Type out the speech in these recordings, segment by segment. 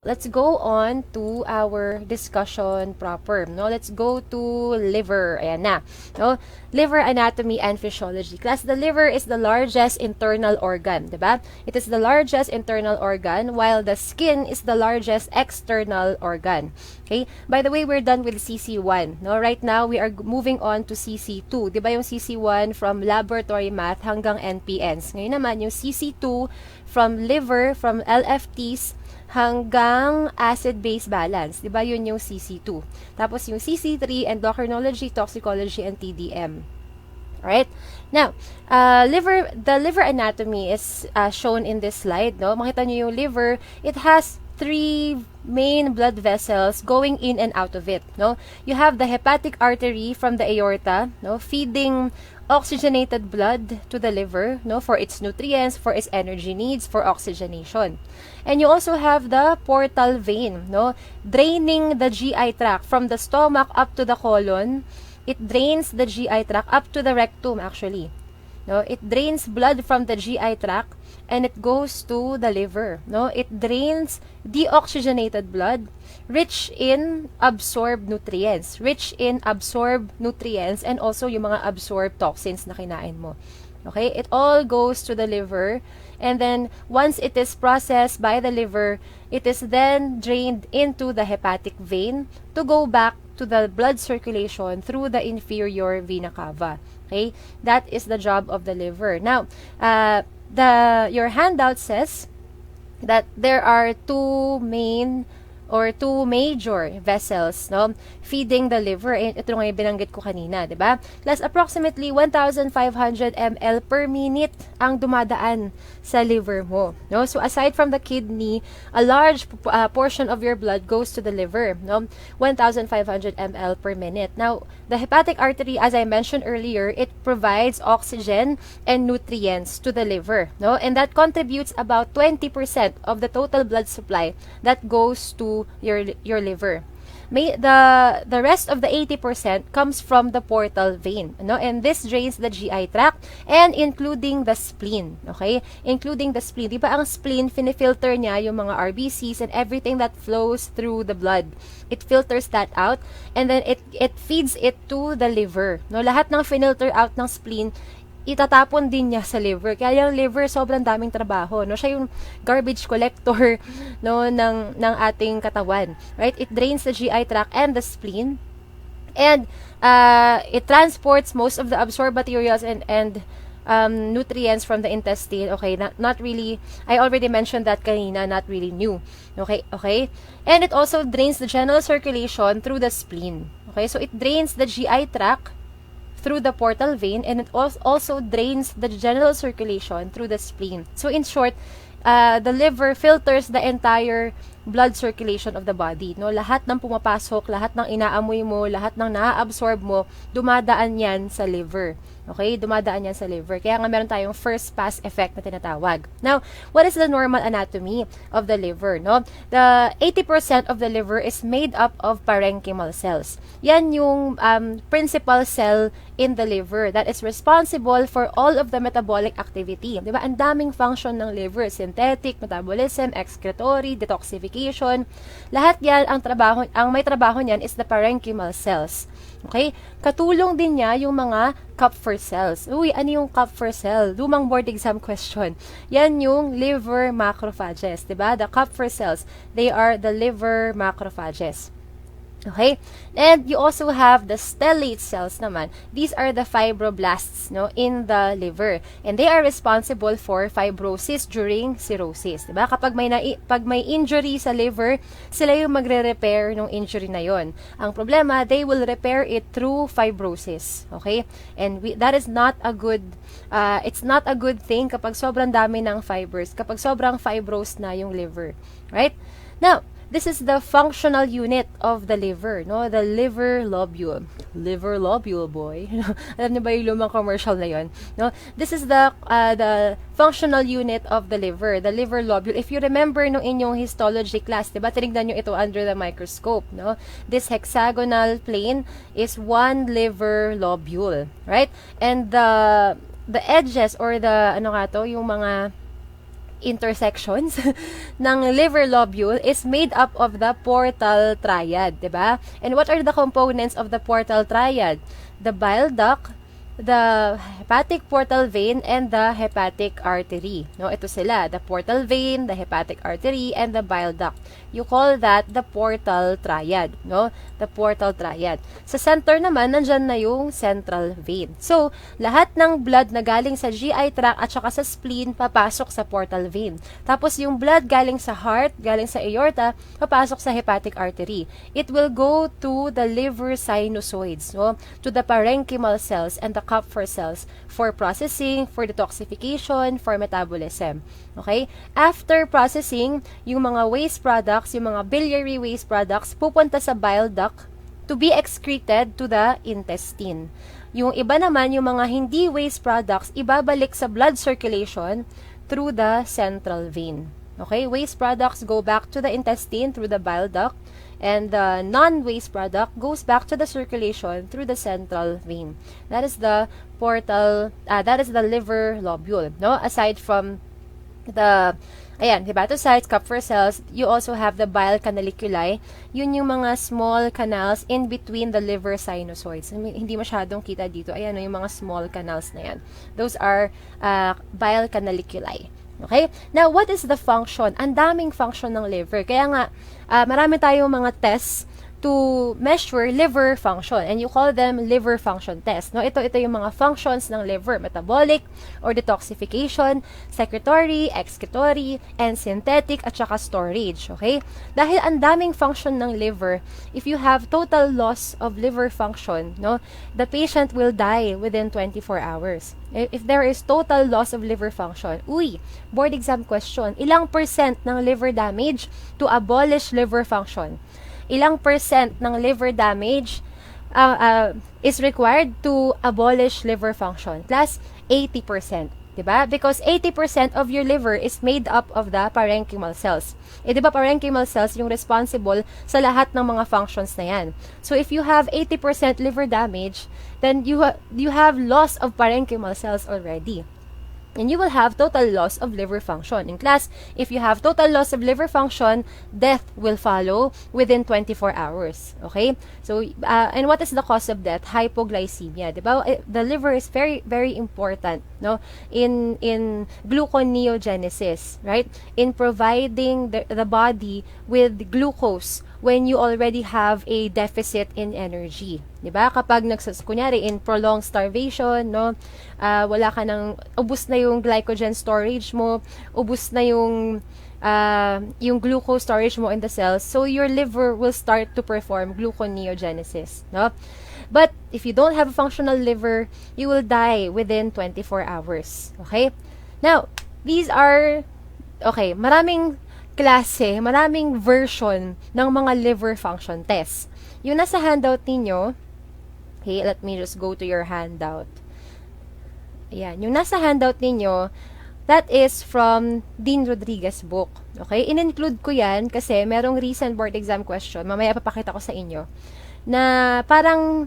let's go on to our discussion proper. No, let's go to liver. Ayan na. No, liver anatomy and physiology. Class, the liver is the largest internal organ, 'di ba? It is the largest internal organ, while the skin is the largest external organ. Okay? By the way, we're done with CC1. No, right now we are moving on to CC2. 'Di ba yung CC1 from laboratory math hanggang NPNs. Ngayon naman yung CC2 from liver, from LFTs hanggang acid-base balance. 'Di ba? Yun yung CC2. Tapos yung CC3, endocrinology, toxicology, and TDM. Alright? Now, the liver anatomy is shown in this slide. No? Makita nyo yung liver. It has three main blood vessels going in and out of it. No? You have the hepatic artery from the aorta, no, feeding oxygenated blood to the liver, no, for its nutrients, for its energy needs, for oxygenation. And you also have the portal vein, no, draining the GI tract from the stomach up to the colon. It drains the GI tract up to the rectum, actually. No, it drains blood from the GI tract and it goes to the liver. No, it drains deoxygenated blood, rich in absorbed nutrients, and also yung mga absorbed toxins na kinain mo. Okay, it all goes to the liver, and then once it is processed by the liver, it is then drained into the hepatic vein to go back to the blood circulation through the inferior vena cava. Okay, that is the job of the liver. Now, your handout says that there are two major vessels, no, feeding the liver. And ito nga yung binanggit ko kanina, di ba? Plus approximately 1,500 ml per minute ang dumadaan sa liver mo, no? So aside from the kidney, a large portion of your blood goes to the liver, no? 1,500 ml per minute. Now, the hepatic artery, as I mentioned earlier, it provides oxygen and nutrients to the liver, no? And that contributes about 20% of the total blood supply that goes to your liver. The rest of the 80% comes from the portal vein, no? And this drains the GI tract and including the spleen, okay? Including the spleen. Di ba ang spleen, finifilter niya yung mga RBCs and everything that flows through the blood. It filters that out and then it feeds it to the liver. No, lahat ng finilter out ng spleen itatapon din niya sa liver. Kaya yung liver sobrang daming trabaho, no? Siya yung garbage collector, no, ng ating katawan, right? It drains the GI tract and the spleen, and it transports most of the absorbed materials and nutrients from the intestine. Okay, not really, I already mentioned that kanina, not really new. Okay, and it also drains the general circulation through the spleen. Okay, so it drains the GI tract through the portal vein, and it also drains the general circulation through the spleen. So in short, the liver filters the entire blood circulation of the body, no? Lahat ng pumapasok, lahat ng inaamoy mo, lahat ng naa-absorb mo, dumadaan yan sa liver. Okay? Dumadaan yan sa liver. Kaya nga meron tayong first pass effect na tinatawag. Now, what is the normal anatomy of the liver, no? The 80% of the liver is made up of parenchymal cells. Yan yung principal cell in the liver that is responsible for all of the metabolic activity. Diba? Ang daming function ng liver: synthetic, metabolism, excretory, detoxification. Lahat yan, ang may trabaho niyan is the parenchymal cells. Okay? Katulong din niya yung mga Kupffer cells. Uy, ano yung Kupffer cell? Lumang board exam question. Yan yung liver macrophages, diba? The Kupffer cells, they are the liver macrophages. Okay? And you also have the stellate cells naman. These are the fibroblasts, no, in the liver. And they are responsible for fibrosis during cirrhosis. Diba? Pag may injury sa liver, sila yung magre-repair ng injury na yon. Ang problema, they will repair it through fibrosis. Okay? And that is not a good, it's not a good thing kapag sobrang dami ng fibers, kapag sobrang fibrosed na yung liver. Right? Now, this is the functional unit of the liver, no? The liver lobule. Liver lobule, boy. Alam niyo ba yung lumang commercial na yon? No? This is the functional unit of the liver lobule. If you remember no inyong histology class, diba, tinignan nyo ito under the microscope, no? This hexagonal plane is one liver lobule, right? And the edges or the, yung mga intersections ng liver lobule is made up of the portal triad, 'di ba? And what are the components of the portal triad? The bile duct, the hepatic portal vein, and the hepatic artery. No, ito sila, the portal vein, the hepatic artery, and the bile duct. You call that the portal triad, no? The portal triad. Sa center naman, nandyan na yung central vein. So, lahat ng blood na galing sa GI tract at saka sa spleen, papasok sa portal vein. Tapos, yung blood galing sa heart, galing sa aorta, papasok sa hepatic artery. It will go to the liver sinusoids, no? To the parenchymal cells and the Kupffer cells for processing, for detoxification, for metabolism. Okay? After processing, yung mga waste products, yung mga biliary waste products, pupunta sa bile duct to be excreted to the intestine. Yung iba naman, yung mga hindi waste products, ibabalik sa blood circulation through the central vein. Okay? Waste products go back to the intestine through the bile duct, and the non-waste product goes back to the circulation through the central vein. That is the that is the liver lobule, no? Aside from the hepatocytes, Kupffer cells, you also have the bile canaliculi. Yun yung mga small canals in between the liver sinusoids. Hindi masyadong kita dito. Ayan, yung mga small canals na yan. Those are bile canaliculi. Okay? Now, what is the function? Ang daming function ng liver. Kaya nga, marami tayong mga tests to measure liver function, and you call them liver function tests. No, ito yung mga functions ng liver: metabolic or detoxification, secretory, excretory, and synthetic, at saka storage. Okay? Dahil ang daming function ng liver, if you have total loss of liver function, no, the patient will die within 24 hours. If there is total loss of liver function, board exam question, ilang percent ng liver damage to abolish liver function? Ilang percent ng liver damage is required to abolish liver function? Plus, 80%. Diba? Because 80% of your liver is made up of the parenchymal cells. Diba parenchymal cells yung responsible sa lahat ng mga functions na yan. So, if you have 80% liver damage, then you have loss of parenchymal cells already. And you will have total loss of liver function. In class, if you have total loss of liver function, death will follow within 24 hours. Okay? So, and what is the cause of death? Hypoglycemia. Diba? The liver is very, very important, no? In gluconeogenesis, right? In providing the body with glucose when you already have a deficit in energy. Diba? Kapag kunyari in prolonged starvation, no, wala ka nang, ubus na yung glycogen storage mo, ubus na yung glucose storage mo in the cells, so your liver will start to perform gluconeogenesis, no? But if you don't have a functional liver, you will die within 24 hours. Okay? Now, these are, okay, maraming klase, maraming version ng mga liver function tests. Yung nasa handout ninyo, okay, let me just go to your handout. Ayan, yung nasa handout ninyo, that is from Dean Rodriguez book. Okay, in-include ko yan kasi merong recent board exam question, mamaya papakita ko sa inyo, na parang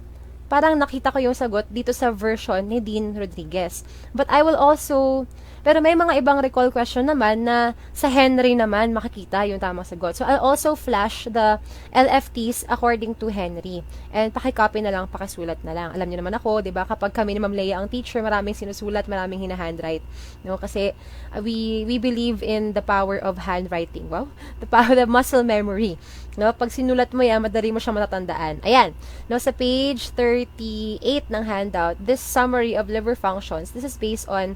nakita ko yung sagot dito sa version ni Dean Rodriguez. But I will also, pero may mga ibang recall question naman na sa Henry naman makikita yung tamang sagot. So, I'll also flash the LFTs according to Henry. And pakicopy na lang, pakisulat na lang. Alam niyo naman ako, di ba, kapag kami ni Ma'am Leia ang teacher, maraming sinusulat, maraming hina-handwrite. No? Kasi we believe in the power of handwriting. Wow, the power of muscle memory. No, pag sinulat mo yan, madali mo siya matatandaan. Ayan. No, sa page 38 ng handout, this summary of liver functions, this is based on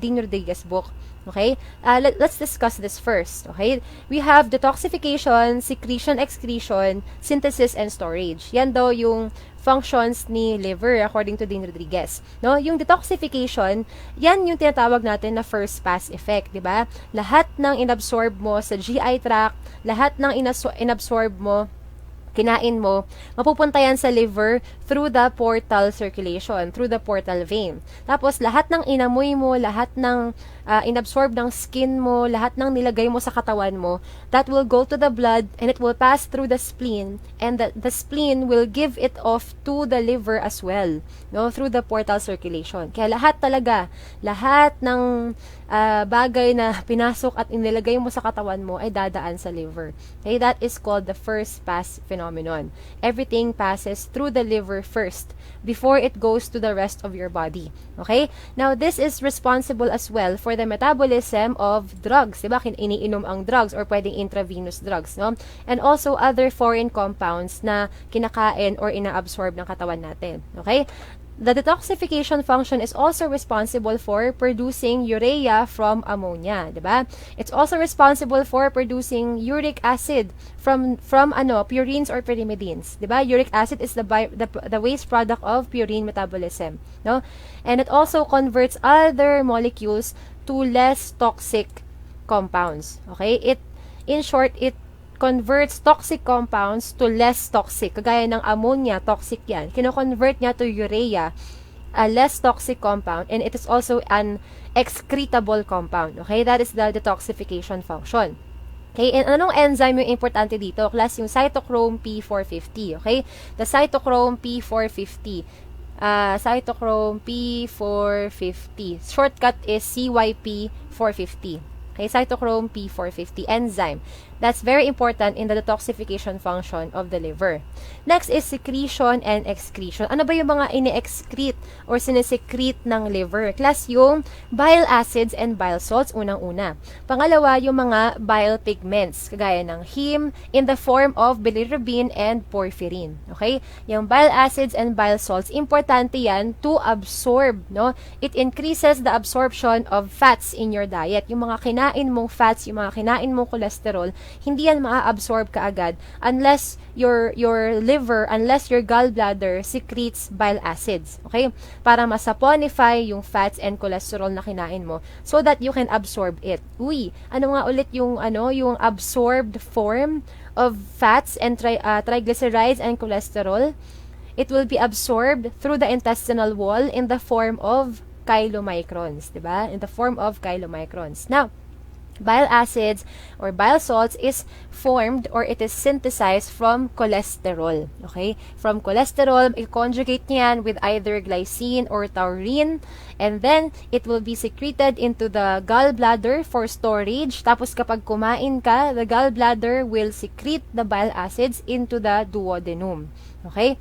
Dean Rodriguez book. Okay? Let's discuss this first. Okay? We have detoxification, secretion, excretion, synthesis, and storage. Yan daw yung functions ni liver according to Dean Rodriguez. No, yung detoxification, yan yung tinatawag natin na first pass effect, 'di ba? Lahat ng inabsorb mo sa GI tract, lahat ng inabsorb mo kinain mo, mapupunta yan sa liver through the portal circulation, through the portal vein. Tapos, lahat ng inamoy mo, lahat ng inabsorb ng skin mo, lahat ng nilagay mo sa katawan mo, that will go to the blood and it will pass through the spleen, and the spleen will give it off to the liver as well, no, through the portal circulation. Kaya lahat ng bagay na pinasok at inilagay mo sa katawan mo ay dadaan sa liver. Okay, that is called the first pass phenomenon. Everything passes through the liver first before it goes to the rest of your body. Okay? Now, this is responsible as well for the metabolism of drugs. Diba? Iniinom ang drugs or pwedeng intravenous drugs, no? And also other foreign compounds na kinakain or inaabsorb ng katawan natin. Okay? The detoxification function is also responsible for producing urea from ammonia, diba? It's also responsible for producing uric acid from purines or pyrimidines, diba? Uric acid is the waste product of purine metabolism, no? And it also converts other molecules to less toxic compounds. Okay? In short, it converts toxic compounds to less toxic. Kagaya ng ammonia, toxic yan. Kino-convert niya to urea, a less toxic compound, and it is also an excretable compound. Okay? That is the detoxification function. Okay? And anong enzyme yung importante dito? Class, yung cytochrome P450. Okay? The cytochrome P450. Cytochrome P450. Shortcut is CYP450. Okay, cytochrome P450 enzyme. That's very important in the detoxification function of the liver. Next is secretion and excretion. Ano ba yung mga ini-excrete or sinesecrete ng liver? Class, yung bile acids and bile salts, unang-una. Pangalawa, yung mga bile pigments, kagaya ng heme in the form of bilirubin and porphyrin. Okay? Yung bile acids and bile salts, importante yan to absorb, no? It increases the absorption of fats in your diet. Yung mga kinain mong fats, yung mga kinain mong cholesterol, hindi yan maa-absorb kaagad unless your liver, unless your gallbladder secretes bile acids. Okay? Para masaponify yung fats and cholesterol na kinain mo so that you can absorb it. Uy, ano nga ulit yung absorbed form of fats and triglycerides and cholesterol? It will be absorbed through the intestinal wall in the form of chylomicrons, diba? In the form of chylomicrons. Now, bile acids or bile salts is formed or it is synthesized from cholesterol. Okay? From cholesterol, i-conjugate niyan with either glycine or taurine, and then it will be secreted into the gallbladder for storage. Tapos kapag kumain ka, the gallbladder will secrete the bile acids into the duodenum. Okay?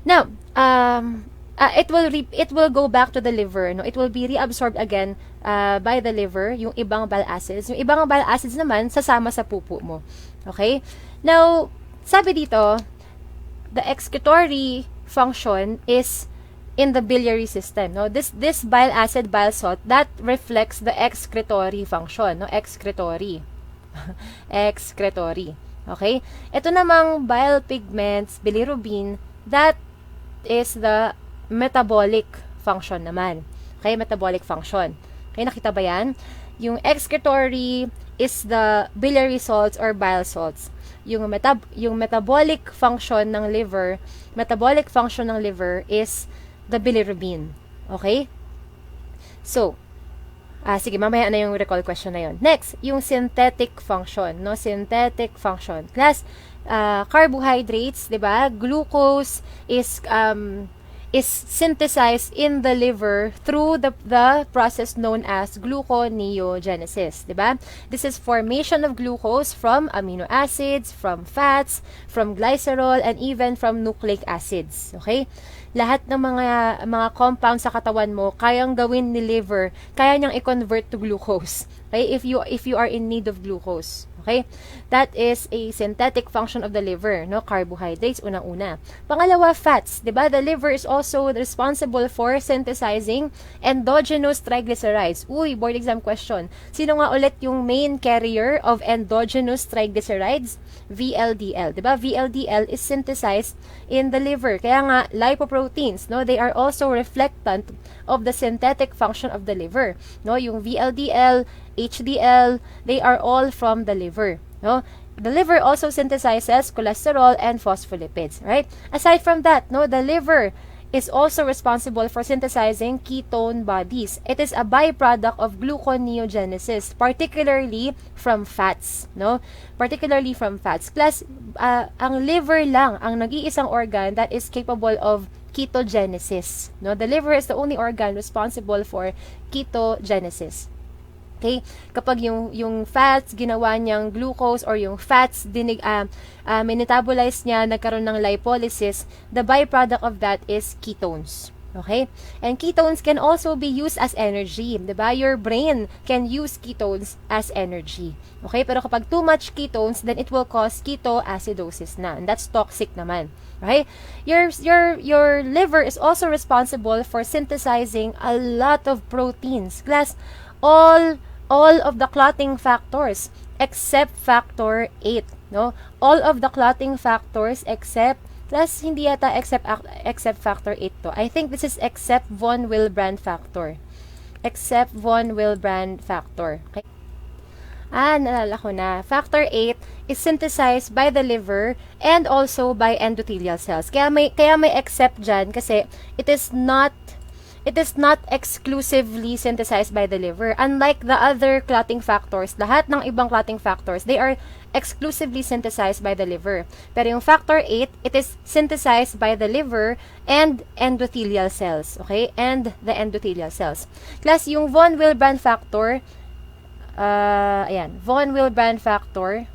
Now, it will go back to the liver, no? It will be reabsorbed again by the liver, yung ibang bile acids. Yung ibang bile acids naman sasama sa pupo mo. Okay? Now, sabi dito, the excretory function is in the biliary system, no? This bile acid, bile salt, that reflects the excretory function, no? Excretory. Excretory. Okay? Ito namang bile pigments, bilirubin, that is the metabolic function naman. Okay, metabolic function. Okay, nakita ba yan? Yung excretory is the biliary salts or bile salts. Yung metabolic function ng liver is the bilirubin. Okay? So, sige, mamaya na yung recall question na yun. Next, yung synthetic function, no? Synthetic function. Class, carbohydrates, 'di ba? Glucose is synthesized in the liver through the process known as gluconeogenesis, 'di ba? This is formation of glucose from amino acids, from fats, from glycerol, and even from nucleic acids. Okay? Lahat ng mga compounds sa katawan mo kayang gawin ni liver, kaya niyang i-convert to glucose. Okay? If you are in need of glucose. Okay? That is a synthetic function of the liver, no? Carbohydrates, unang-una. Pangalawa, fats. Diba? The liver is also responsible for synthesizing endogenous triglycerides. Uy, board exam question. Sino nga ulit yung main carrier of endogenous triglycerides? VLDL. Diba? VLDL is synthesized in the liver. Kaya nga, lipoproteins, no? They are also reflectant of the synthetic function of the liver. No? Yung VLDL, HDL, they are all from the liver. No? The liver also synthesizes cholesterol and phospholipids, right? Aside from that, no, the liver is also responsible for synthesizing ketone bodies. It is a byproduct of gluconeogenesis, particularly from fats, no? Particularly from fats. Plus, ang liver lang ang nag-iisang organ that is capable of ketogenesis, no? The liver is the only organ responsible for ketogenesis. Okay? Kapag yung fats ginawa niyang glucose or yung fats metabolize niya, nagkaroon ng lipolysis, the byproduct of that is ketones. Okay? And ketones can also be used as energy. Diba? Your brain can use ketones as energy. Okay? Pero kapag too much ketones, then it will cause ketoacidosis na. And that's toxic naman. Right? Your liver is also responsible for synthesizing a lot of proteins. Class, all of the clotting factors except factor 8, no? All of the clotting factors except, plus hindi yata except factor 8 to. I think this is except von Willebrand factor. Except von Willebrand factor. Okay? Naalala ko na. Factor 8 is synthesized by the liver and also by endothelial cells. Kaya may except dyan kasi it is not exclusively synthesized by the liver. Unlike the other clotting factors, lahat ng ibang clotting factors, they are exclusively synthesized by the liver. Pero yung factor 8, it is synthesized by the liver and endothelial cells. Okay? And the endothelial cells. Plus, yung von Willebrand factor, von Willebrand factor,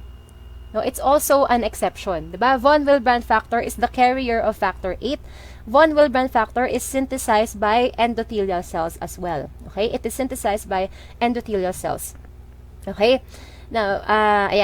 no, it's also an exception. Diba? Von Willebrand factor is the carrier of factor 8. Von Willebrand factor is synthesized by endothelial cells as well. Okay? It is synthesized by endothelial cells. Okay? Now,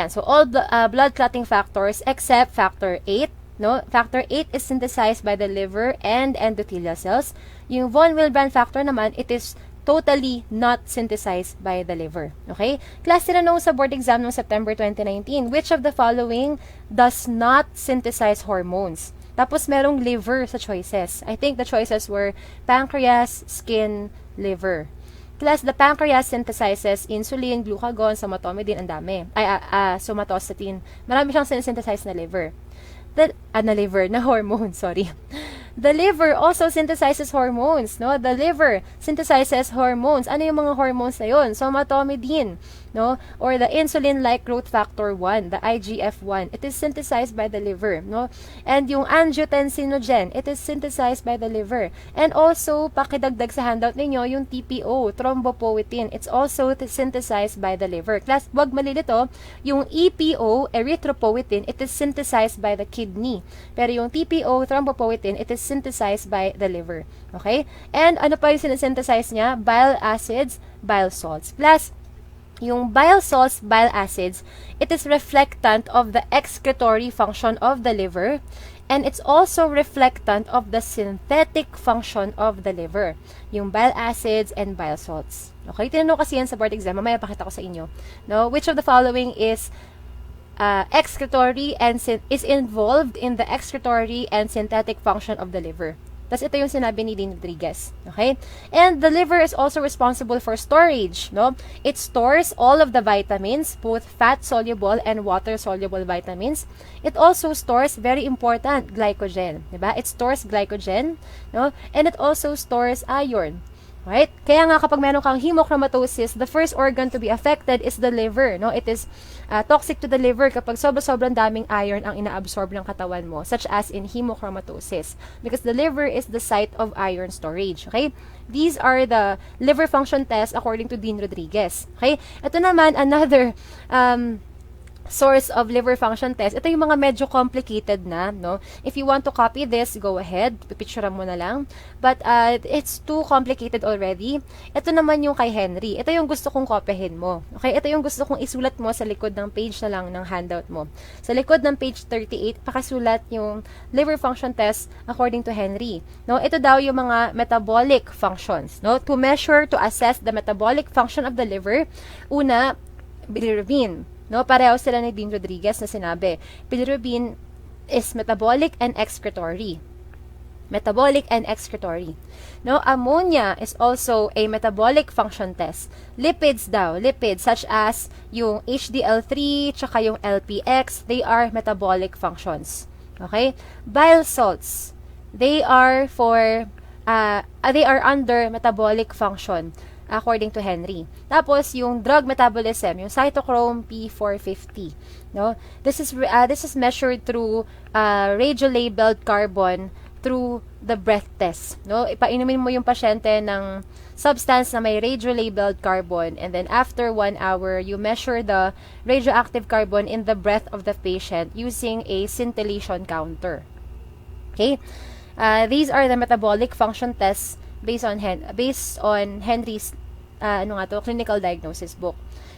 so all blood clotting factors except factor 8, no? Factor 8 is synthesized by the liver and endothelial cells. Yung von Willebrand factor naman, it is totally not synthesized by the liver. Okay? Class, tinanong sa board exam noong September 2019, which of the following does not synthesize hormones? Tapos merong liver sa choices. I think the choices were pancreas, skin, liver. Plus, the pancreas synthesizes insulin, glucagon, somatomidin, ang dami. Somatostatin. Marami siyang synthesize na liver. Na hormone, sorry. The liver also synthesizes hormones, no? The liver synthesizes hormones. Ano yung mga hormones na yun? Somatomidin, no? Or the insulin-like growth factor 1, the IGF-1. It is synthesized by the liver, no? And yung angiotensinogen, it is synthesized by the liver. And also, pakidagdag sa handout ninyo, yung TPO, thrombopoietin. It's also synthesized by the liver. Class, wag malilito, yung EPO, erythropoietin, it is synthesized by the kidney. Pero yung TPO, thrombopoietin, it is synthesized by the liver. Okay? And ano pa yung sinesynthesize niya? Bile acids, bile salts. Plus, yung bile salts, bile acids, it is reflectant of the excretory function of the liver, and it's also reflectant of the synthetic function of the liver. Yung bile acids and bile salts. Okay? Tinanong kasi yan sa board exam. Mamaya pakita ko sa inyo. No? Which of the following is excretory and is involved in the excretory and synthetic function of the liver? Tapos ito yung sinabi ni Dean Rodriguez. Okay? And the liver is also responsible for storage, no? It stores all of the vitamins, both fat-soluble and water-soluble vitamins. It also stores, very important, glycogen. Diba? It stores glycogen, no? And it also stores iron. Right? Kaya nga kapag meron kang hemochromatosis, the first organ to be affected is the liver, no? It is toxic to the liver kapag sobrang daming iron ang inaabsorb ng katawan mo, such as in hemochromatosis, because the liver is the site of iron storage. Okay? These are the liver function tests according to Dean Rodriguez. Okay? Ito naman, another source of liver function test. Ito yung mga medyo complicated na, no? If you want to copy this, go ahead. Pipicturean mo na lang. But it's too complicated already. Ito naman yung kay Henry. Ito yung gusto kong kopyahin mo. Okay? Ito yung gusto kong isulat mo sa likod ng page na lang ng handout mo. Sa likod ng page 38, pakasulat yung liver function test according to Henry. No? Ito daw yung mga metabolic functions. No? To measure, to assess the metabolic function of the liver, una, bilirubin. No, pareho sila ni Dean Rodriguez na sinabi. Bilirubin is metabolic and excretory. Metabolic and excretory. No, ammonia is also a metabolic function test. Lipids daw, lipids such as yung HDL3 tsaka yung LPX, they are metabolic functions. Okay? Bile salts, they are under metabolic function according to Henry. Tapos yung drug metabolism, yung cytochrome P450, no? This is measured through radiolabeled carbon through the breath test, no? Ipainumin mo yung pasyente ng substance na may radiolabeled carbon, and then after 1 hour, you measure the radioactive carbon in the breath of the patient using a scintillation counter. Okay? These are the metabolic function tests based on Henry's clinical diagnosis book.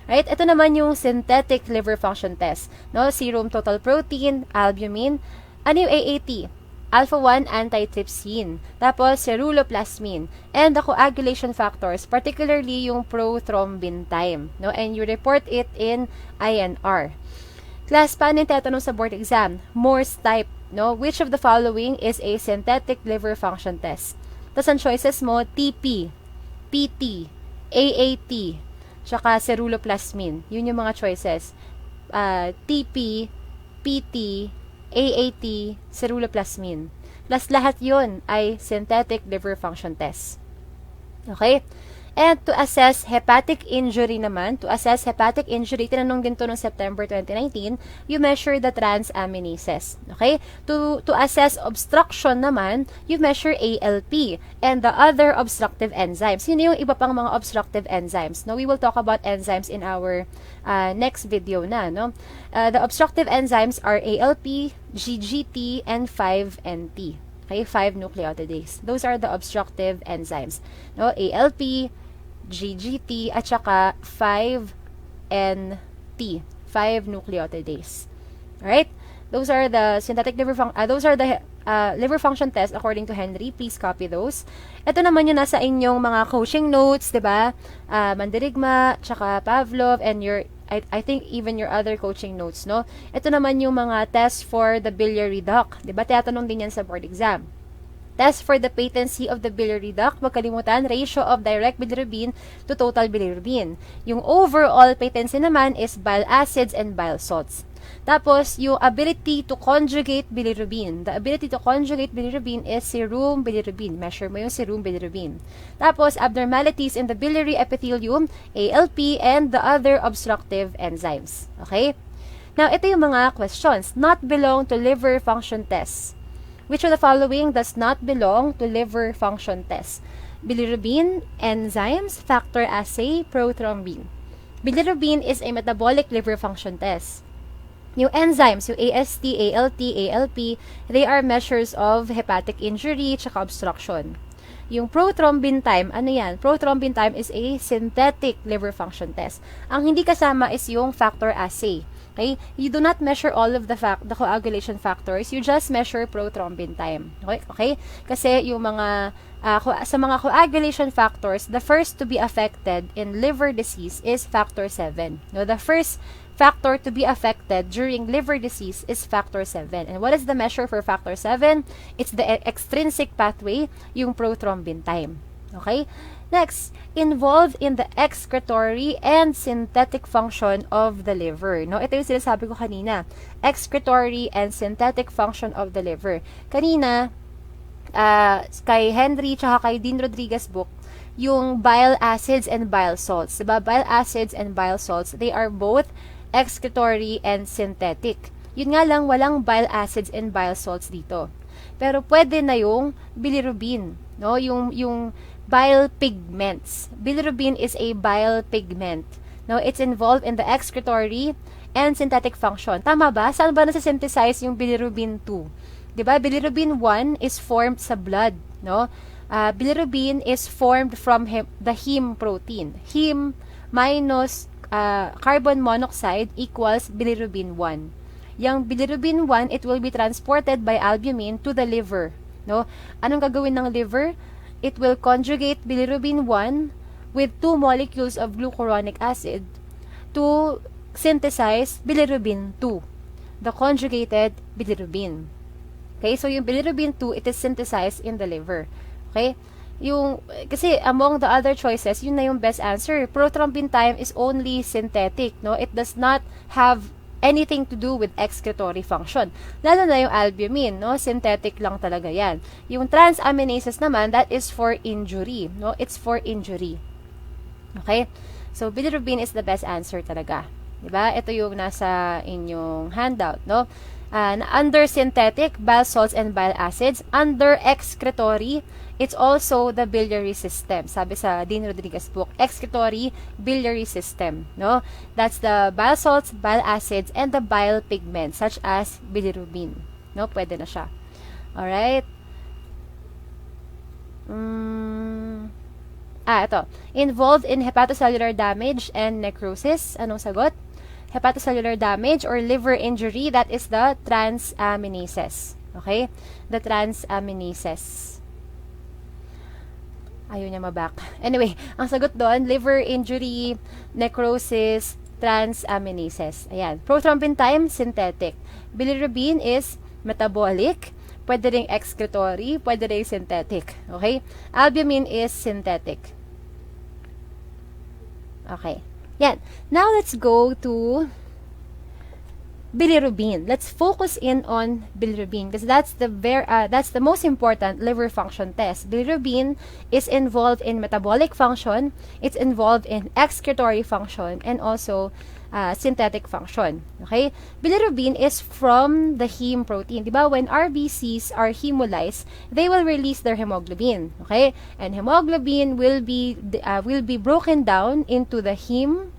Right? Ito naman yung synthetic liver function test, no? Serum total protein, albumin, ano yung AAT? Alpha-1 antitrypsin, tapos ceruloplasmin, and the coagulation factors, particularly yung prothrombin time, no? And you report it in INR. Class, paano yung tatanong sa board exam? Morse type, no? Which of the following is a synthetic liver function test? Tapos ang choices mo, TP, PT, AAT, tsaka ceruloplasmin. Yun yung mga choices. TP, PT, AAT, ceruloplasmin. Plus lahat yun ay synthetic liver function test. Okay? And to assess hepatic injury naman, tinanong din to noong September 2019, you measure the transaminases. Okay? To assess obstruction naman, you measure ALP and the other obstructive enzymes. Yun yung iba pang mga obstructive enzymes. No? We will talk about enzymes in our next video na. No? The obstructive enzymes are ALP, GGT, and 5-NT. Okay? 5-nucleotidase. Those are the obstructive enzymes. No? ALP, GGT, at saka 5-NT, 5-nucleotidase. Alright? Those are the liver function tests according to Henry. Please copy those. Ito naman yung nasa inyong mga coaching notes, 'di ba? Mandirigma, tsaka Pavlov, and I think even your other coaching notes, no? Ito naman yung mga tests for the biliary duct, 'di ba? Tinatanong din yan sa board exam. Test for the patency of the biliary duct. Huwag kalimutan, ratio of direct bilirubin to total bilirubin. Yung overall patency naman is bile acids and bile salts. Tapos, yung ability to conjugate bilirubin. The ability to conjugate bilirubin is serum bilirubin. Measure mo yung serum bilirubin. Tapos, abnormalities in the biliary epithelium, ALP, and the other obstructive enzymes. Okay? Now, ito yung mga questions. Not belong to liver function tests. Which of the following does not belong to liver function tests? Bilirubin, enzymes, factor assay, prothrombin. Bilirubin is a metabolic liver function test. Yung enzymes, yung AST, ALT, ALP, they are measures of hepatic injury tsaka obstruction. Yung prothrombin time, ano yan? Prothrombin time is a synthetic liver function test. Ang hindi kasama is yung factor assay. Okay? You do not measure all of the coagulation factors. You just measure prothrombin time. Okay? Kasi yung mga sa mga coagulation factors, the first to be affected in liver disease is factor 7. No, the first factor to be affected during liver disease is factor 7. And what is the measure for factor 7? It's the extrinsic pathway, yung prothrombin time. Okay? Next, involved in the excretory and synthetic function of the liver. No, ito yung sinasabi ko kanina. Excretory and synthetic function of the liver. Kanina, kay Henry tsaka kay Dean Rodriguez book, yung bile acids and bile salts. Diba? Bile acids and bile salts, they are both excretory and synthetic. Yun nga lang, walang bile acids and bile salts dito. Pero pwede na yung bilirubin. No? Yung bile pigments. Bilirubin is a bile pigment. No, it's involved in the excretory and synthetic function. Tama ba? Saan ba nasa-synthesize yung bilirubin 2? 'Di ba? Bilirubin 1 is formed sa blood, no? Bilirubin is formed from the heme protein. Heme minus carbon monoxide equals bilirubin 1. Yung bilirubin 1, it will be transported by albumin to the liver, no? Anong gagawin ng liver? It will conjugate bilirubin 1 with 2 molecules of glucuronic acid to synthesize bilirubin 2, the conjugated bilirubin. Okay, so yung bilirubin 2, it is synthesized in the liver. Okay? Kasi among the other choices, yun na yung best answer. Prothrombin time is only synthetic, no? It does not have anything to do with excretory function. Lalo na yung albumin, no? Synthetic lang talaga yan. Yung transaminases naman, that is for injury, no? It's for injury. Okay? So, bilirubin is the best answer talaga. Diba? Ito yung nasa inyong handout, no? Under synthetic, bile salts and bile acids. Under excretory, it's also the biliary system. Sabi sa Dean Rodriguez book, excretory biliary system, no? That's the bile salts, bile acids, and the bile pigments, such as bilirubin. No? Pwede na siya. Alright? Ito. Involved in hepatocellular damage and necrosis. Anong sagot? Hepatocellular damage or liver injury, that is the transaminases. Okay? The transaminases. Ayaw niya mabak. Anyway, ang sagot doon, liver injury, necrosis, transaminases. Ayan. Prothrombin time, synthetic. Bilirubin is metabolic. Pwede ring excretory, pwede ring synthetic. Okay? Albumin is synthetic. Okay. Yan. Now, let's go to bilirubin. Let's focus in on bilirubin because that's the most important liver function test. Bilirubin is involved in metabolic function, it's involved in excretory function, and also synthetic function. Okay? Bilirubin is from the heme protein. Diba? When RBCs are hemolyzed, they will release their hemoglobin. Okay? And hemoglobin will be broken down into the heme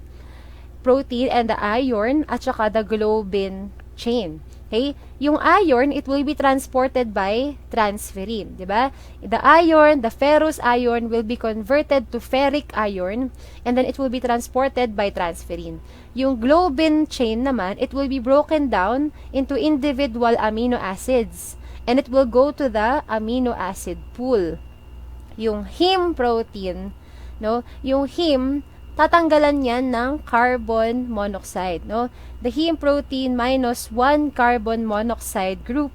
protein and the iron at saka the globin chain. Okay? Yung iron, it will be transported by transferrin, di ba? The iron, the ferrous iron will be converted to ferric iron and then it will be transported by transferrin. Yung globin chain naman, it will be broken down into individual amino acids and it will go to the amino acid pool. Yung heme protein, no? Yung heme, tatanggalan yan ng carbon monoxide, no? The heme protein minus 1 carbon monoxide group,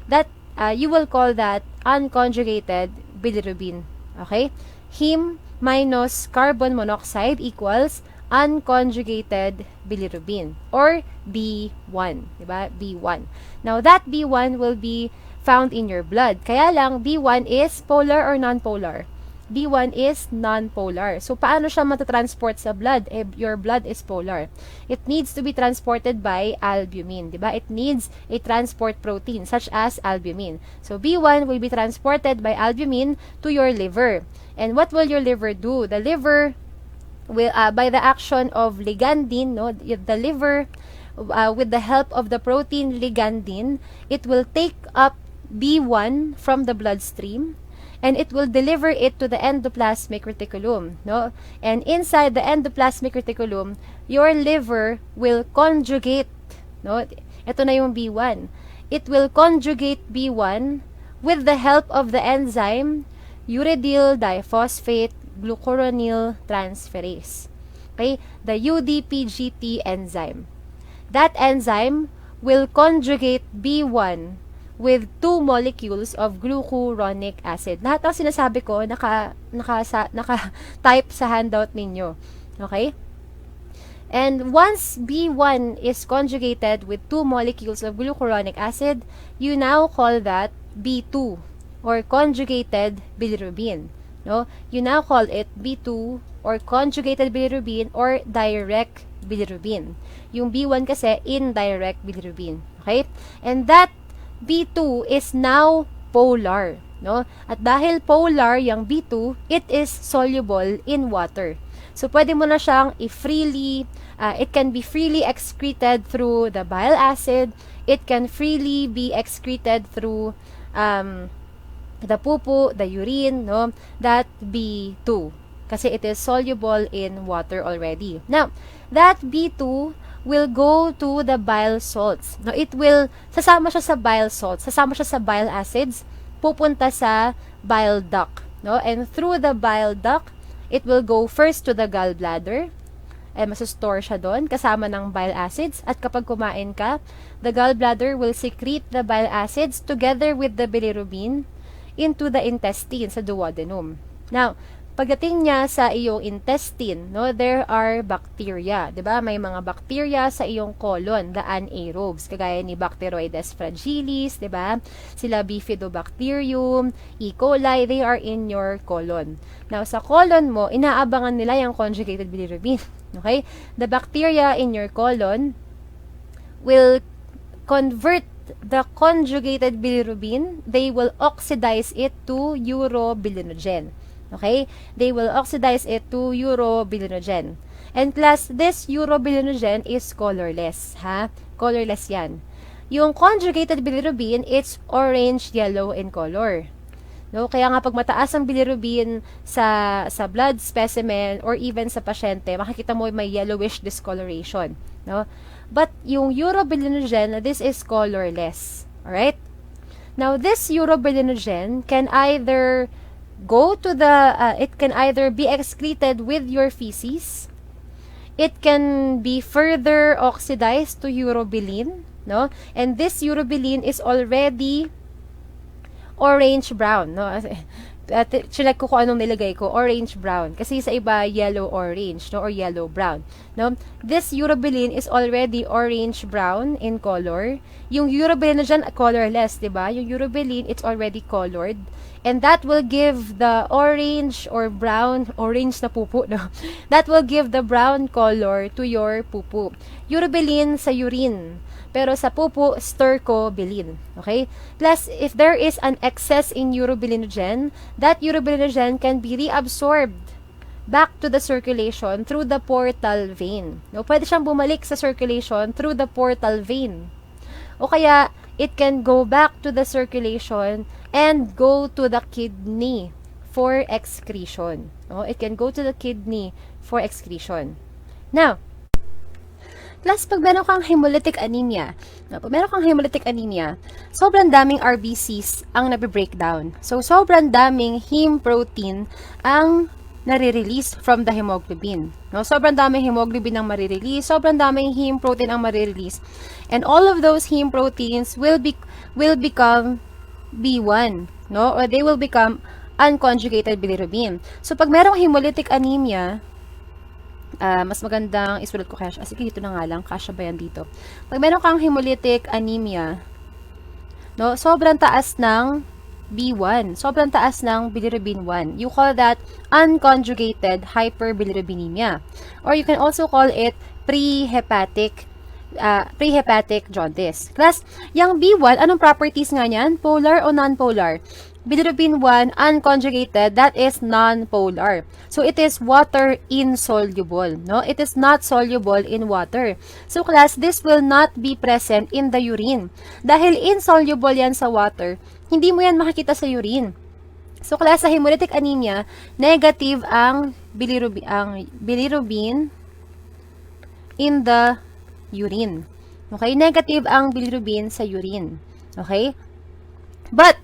that you will call that unconjugated bilirubin. Okay? Heme minus carbon monoxide equals unconjugated bilirubin or B1, diba? B1. Now that B1 will be found in your blood. Kaya lang B1 is polar or non-polar? B1 is non-polar. So, paano siya matatransport sa blood? Your blood is polar. It needs to be transported by albumin. Diba? It needs a transport protein such as albumin. So, B1 will be transported by albumin to your liver. And what will your liver do? The liver will, by the action of ligandin, no? The liver, with the help of the protein ligandin, it will take up B1 from the bloodstream and it will deliver it to the endoplasmic reticulum, no? And inside the endoplasmic reticulum, your liver will conjugate, no? Ito na yung B1. It will conjugate B1 with the help of the enzyme uridyl diphosphate glucuronyl transferase. Okay? The UDPGT enzyme. That enzyme will conjugate B1 with 2 molecules of glucuronic acid. Lahat ng sinasabi ko, naka-type sa handout ninyo. Okay? And once B1 is conjugated with 2 molecules of glucuronic acid, you now call that B2 or conjugated bilirubin. No? You now call it B2 or conjugated bilirubin or direct bilirubin. Yung B1 kasi indirect bilirubin. Okay? And that B2 is now polar, no? At dahil polar yung B2, it is soluble in water. So, pwede mo na siyang it can be freely excreted through the bile acid. It can freely be excreted through the pupu, the urine, no? That B2. Kasi it is soluble in water already. Now, that B2 will go to the bile salts. No, it will, sasama siya sa bile salts, sasama siya sa bile acids, pupunta sa bile duct. No? And through the bile duct, it will go first to the gallbladder, masastore siya doon kasama ng bile acids, at kapag kumain ka, the gallbladder will secrete the bile acids together with the bilirubin into the intestine, sa duodenum. Now, pagdating niya sa iyong intestine, no, there are bacteria, 'di ba? May mga bacteria sa iyong colon, the anaerobes, kagaya ni Bacteroides fragilis, 'di ba? Sila Bifidobacterium, E. coli, they are in your colon. Now, sa colon mo, inaabangan nila yung conjugated bilirubin. Okay? The bacteria in your colon will convert the conjugated bilirubin, they will oxidize it to urobilinogen. Okay? They will oxidize it to urobilinogen. And class, this urobilinogen is colorless. Ha? Colorless yan. Yung conjugated bilirubin, it's orange, yellow in color. No? Kaya nga pag mataas ang bilirubin sa blood specimen or even sa pasyente, makikita mo may yellowish discoloration. No? But yung urobilinogen, this is colorless. Alright? Now, this urobilinogen can either go to the, it can either be excreted with your feces, it can be further oxidized to urobilin, no? And this urobilin is already orange-brown, no? Chinek ko kung anong nilagay ko, orange-brown. Kasi sa iba, yellow-orange, no? Or yellow-brown, no? This urobilin is already orange-brown in color. Yung urobilin na dyan, colorless, diba? Yung urobilin, it's already colored. And that will give the orange or brown, orange na pupu, no? That will give the brown color to your pupu. Urobilin sa urine. Pero sa pupu, stercobilin. Okay? Plus, if there is an excess in urobilinogen, that urobilinogen can be reabsorbed back to the circulation through the portal vein. No? Pwede siyang bumalik sa circulation through the portal vein. O kaya, it can go back to the circulation and go to the kidney for excretion. No? It can go to the kidney for excretion. Now, plus, pag meron kang hemolytic anemia, sobrang daming RBCs ang nabe-breakdown. So, sobrang daming heme protein ang nare-release from the hemoglobin. No? Sobrang daming hemoglobin ang marirelease, sobrang daming heme protein ang marirelease. And all of those heme proteins will become B1, no? Or they will become unconjugated bilirubin. So, pag merong hemolytic anemia, mas magandang isulat ko kaya siya. Sige, dito na nga lang. Kasya ba yan dito? Pag meron kang hemolytic anemia, no, sobrang taas ng B1. Sobrang taas ng bilirubin 1. You call that unconjugated hyperbilirubinemia. Or you can also call it prehepatic jaundice. Class, yung B1, anong properties nga niyan? Polar o non-polar? Bilirubin 1, unconjugated, that is non-polar. So, it is water insoluble. No? It is not soluble in water. So, class, this will not be present in the urine. Dahil insoluble yan sa water, hindi mo yan makikita sa urine. So, class, sa hemolytic anemia, negative ang bilirubin in the urine. Okay? Negative ang bilirubin sa urine. Okay? But,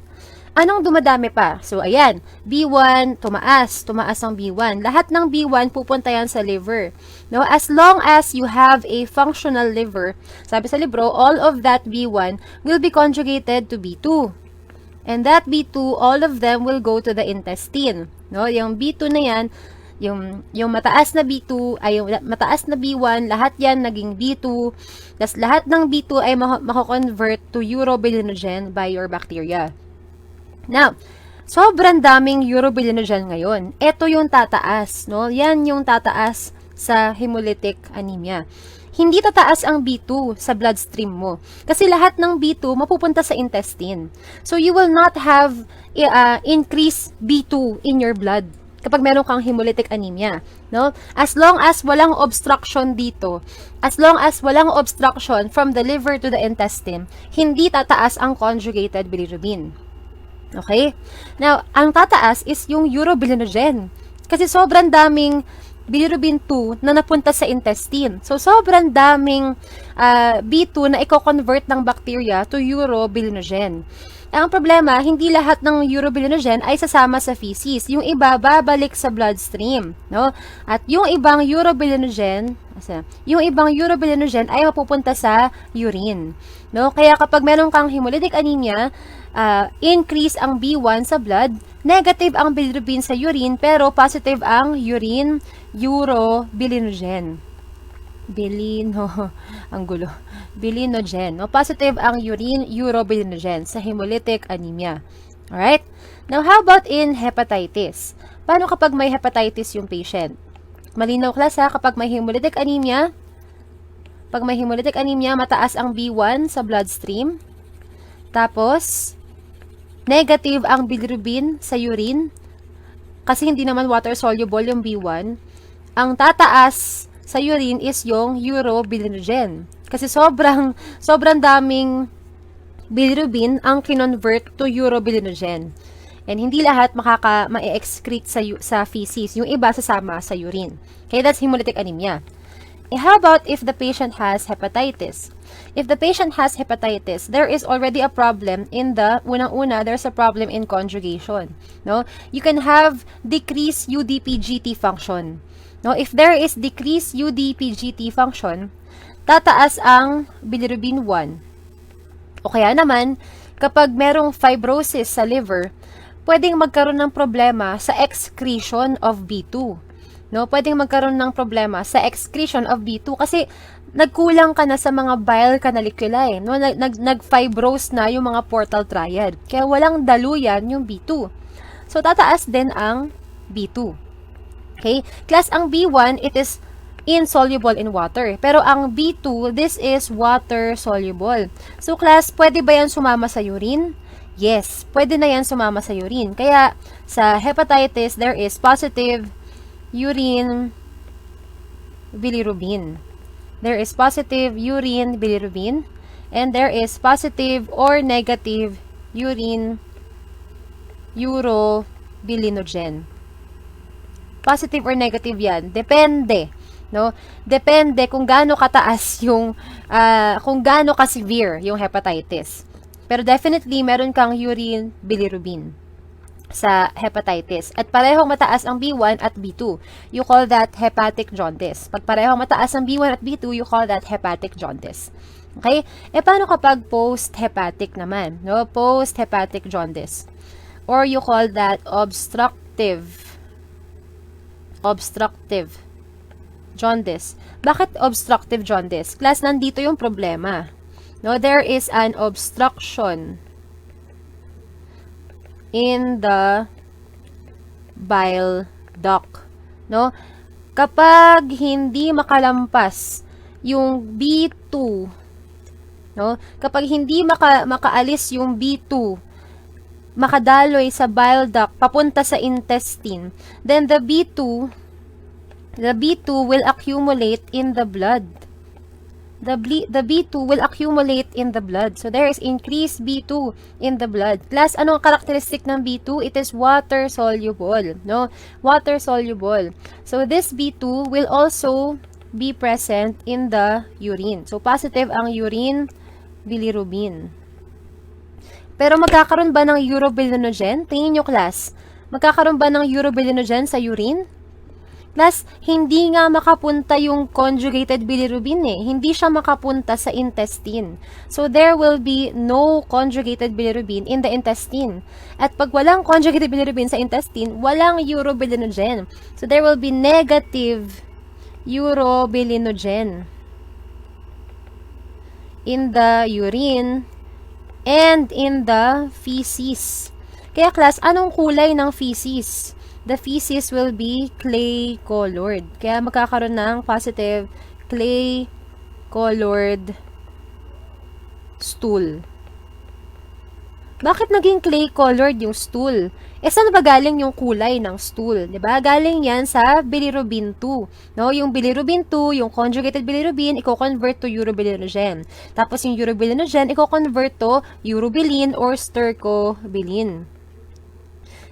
anong dumadami pa? So, ayan, B1, tumaas ang B1. Lahat ng B1 pupunta yan sa liver. No? As long as you have a functional liver, sabi sa libro, all of that B1 will be conjugated to B2. And that B2, all of them will go to the intestine. No? Yung B2 na yan, yung mataas na B2, ay yung mataas na B1, lahat yan naging B2. Tas lahat ng B2 ay mako-convert to urobilinogen by your bacteria. Now, sobrang daming urobilinogen ngayon. Ito yung tataas, no? Yan yung tataas sa hemolytic anemia. Hindi tataas ang B2 sa bloodstream mo. Kasi lahat ng B2 mapupunta sa intestine. So, you will not have increased B2 in your blood kapag meron kang hemolytic anemia. No? As long as walang obstruction dito, as long as walang obstruction from the liver to the intestine, hindi tataas ang conjugated bilirubin. Okay? Now, ang tataas is yung urobilinogen. Kasi sobrang daming bilirubin 2 na napunta sa intestine. So, sobrang daming B2 na i-convert ng bacteria to urobilinogen. Ang problema, hindi lahat ng urobilinogen ay sasama sa feces. Yung iba, babalik sa bloodstream, no? At yung ibang urobilinogen ay mapupunta sa urine, no? Kaya kapag meron kang hemolytic anemia, increase ang B1 sa blood, negative ang bilirubin sa urine, pero positive ang urine urobilinogen. Bilinogen. No? Positive ang urine urobilinogen sa hemolytic anemia. Alright? Now, how about in hepatitis? Paano kapag may hepatitis yung patient? Malinaw class ha, kapag may hemolytic anemia, mataas ang B1 sa bloodstream. Tapos, negative ang bilirubin sa urine. Kasi hindi naman water-soluble yung B1. Ang tataas sa urine is yung urobilinogen. Kasi sobrang daming bilirubin ang kinonvert to urobilinogen. And hindi lahat ma-excrete sa feces. Yung iba sasama sa urine. Okay, that's hemolytic anemia. How about if the patient has hepatitis? If the patient has hepatitis, there is already a problem in there's a problem in conjugation. No? You can have decreased UDP-GT function. No, if there is decreased UDP-GT function, tataas ang bilirubin 1. O kaya naman, kapag merong fibrosis sa liver, pwedeng magkaroon ng problema sa excretion of B2. No, pwedeng magkaroon ng problema sa excretion of B2 kasi nagkulang ka na sa mga bile canaliculi, no? Nag-fibrose na yung mga portal triad. Kaya walang daluyan yung B2. So tataas din ang B2. Okay? Class, ang B1, it is insoluble in water. Pero ang B2, this is water-soluble. So, class, pwede ba yan sumama sa urine? Yes, pwede na yan sumama sa urine. Kaya, sa hepatitis, there is positive urine bilirubin. There is positive urine bilirubin. And there is positive or negative urine urobilinogen. Positive or negative yan. Depende. No? Depende kung gaano kataas yung, kung gaano ka-severe yung hepatitis. Pero definitely, meron kang urine bilirubin sa hepatitis. At parehong mataas ang B1 at B2. You call that hepatic jaundice. Pag parehong mataas ang B1 at B2, you call that hepatic jaundice. Okay? Paano kapag post-hepatic naman? No? Post-hepatic jaundice. Or you call that obstructive jaundice. Bakit obstructive jaundice? Class, nandito yung problema. No, there is an obstruction in the bile duct. No? Kapag hindi makalampas yung B2, no? Kapag hindi makaalis yung B2, makadaloy sa bile duct papunta sa intestine, then the B2 will accumulate in the blood. The B2 will accumulate in the blood. So there is increased B2 in the blood. Class, anong characteristic ng B2? It is water soluble, no? Water soluble. So this B2 will also be present in the urine. So positive ang urine bilirubin. Pero magkakaroon ba ng urobilinogen? Tingin nyo, class. Magkakaroon ba ng urobilinogen sa urine? Class, hindi nga makapunta yung conjugated bilirubin eh. Hindi siya makapunta sa intestine. So, there will be no conjugated bilirubin in the intestine. At pag walang conjugated bilirubin sa intestine, walang urobilinogen. So, there will be negative urobilinogen in the urine and in the feces. Kaya class, anong kulay ng feces? The feces will be clay-colored. Kaya magkakaroon ng positive clay-colored stool. Bakit naging clay-colored yung stool? Saan ba galing yung kulay ng stool? Diba? Galing yan sa bilirubin 2. No? Yung bilirubin 2, yung conjugated bilirubin, i-convert to urobilinogen. Tapos yung urobilinogen, i-convert to urobilin or stercobilin.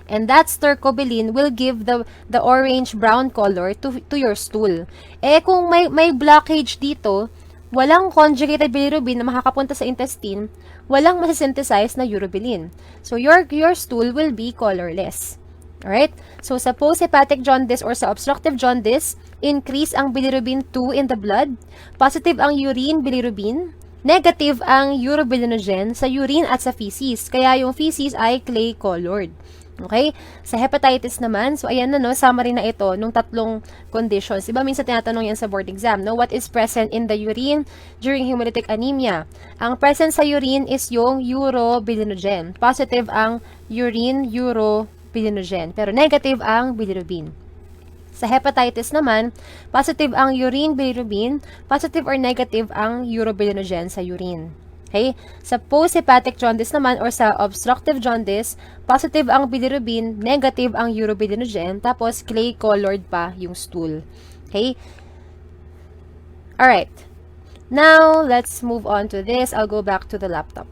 And that stercobilin will give the orange-brown color to your stool. Kung may blockage dito, walang conjugated bilirubin na makakapunta sa intestine, walang masisynthesize na urobilin. So, your stool will be colorless. Alright? So, sa post-hepatic jaundice or sa obstructive jaundice, increase ang bilirubin 2 in the blood, positive ang urine bilirubin, negative ang urobilinogen sa urine at sa feces. Kaya yung feces ay clay-colored. Okay? Sa hepatitis naman, so ayan na no, summary na ito nung tatlong conditions. Diba minsan tinatanong yan sa board exam, no? What is present in the urine during hemolytic anemia? Ang present sa urine is yung urobilinogen. Positive ang urine urobilinogen, pero negative ang bilirubin. Sa hepatitis naman, positive ang urine bilirubin, positive or negative ang urobilinogen sa urine. Okay? Sa post-hepatic jaundice naman or sa obstructive jaundice, positive ang bilirubin, negative ang urobilinogen, tapos clay-colored pa yung stool. Okay? Alright. Now, let's move on to this. I'll go back to the laptop.